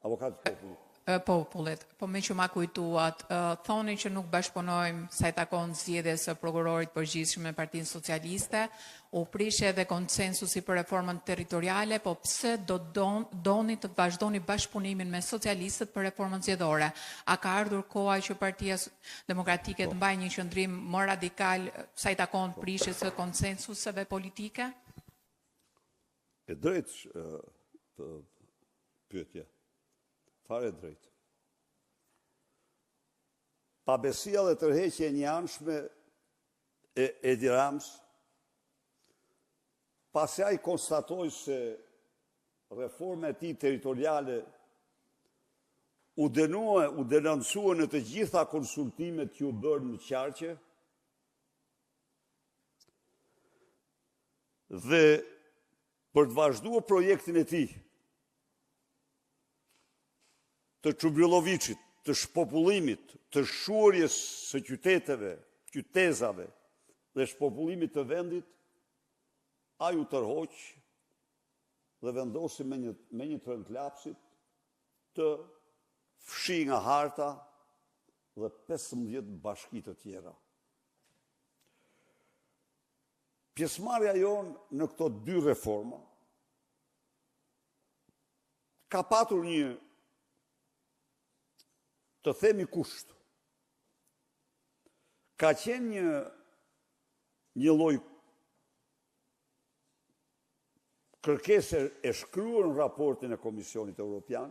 Avokat popullit. Popullit, po me që ma kujtuat, thoni që nuk bashkëpunojmë sa i takon zgjedhjes së prokurorit përgjithshëm me Partinë Socialiste, u prish edhe konsensusi për reformën territoriale, po pse doni të vazhdoni bashkëpunimin me socialistët për reformën zgjedhore? A ka ardhur koha që Partia Demokratike të mbajë një qëndrim më radikal sa i takon prishjes së konsensuseve politike? E drejtë pyetje. Fare drejt. Pabesia dhe tërheqja e njëanshme e Edi Rams, pasi ai konstatoi se reforma e tij territoriale u denoncua në të gjitha konsultimet që u bërë në qarqe, dhe për të vazhduar projektin e tij të Çubrilovicit, të shpopullimit, të shurjes së qyteteve, qytezave dhe shpopullimit të vendit, ai u tërhoq dhe vendosi me një trënklapsit të fshi nga harta dhe 15 bashki të tjera. Pjesëmarrja jonë në këto dy reforma ka patur një, të themi, kusht. Ka qenë një lloj kërkese e shkruar në raportin e Komisionit Evropian,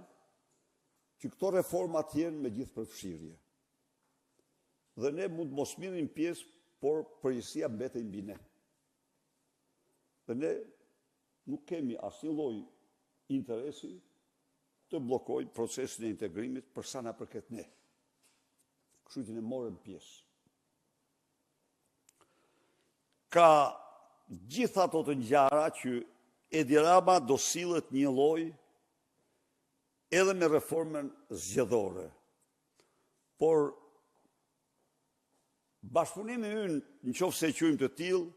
që këto reforma të jenë me gjithë përfshirje. Dhe ne mund mos mirrim pjesë, por përgjegjësia mbetej mbi ne. Dhe ne nuk kemi asnjë lloj interesi të blokojnë procesin e integrimit për sa na përket ne. Kështu që ne morëm pjesë. Ka gjitha ato të ngjara që Edi Rama do sillet një lloj edhe me reformën zgjedhore. Por bashkëpunimi ynë, nëse e quajmë të tillë,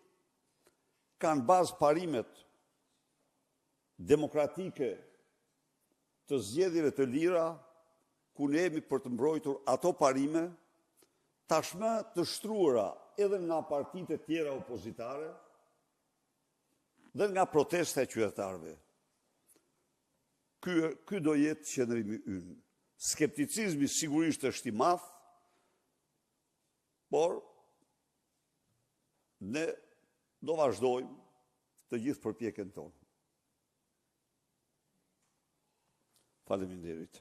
kanë bazë parimet demokratike të zgjedhjeve të lira, ku ne jemi për të mbrojtur ato parime, tashmë të shtruara edhe nga partitë e tjera opozitare dhe nga protesta e qytetarëve. Ky do jetë qëndrimi ynë. Skepticizmi sigurisht është i madh, por ne do vazhdojmë të gjithë përpjekjen tonë. Faleminderit.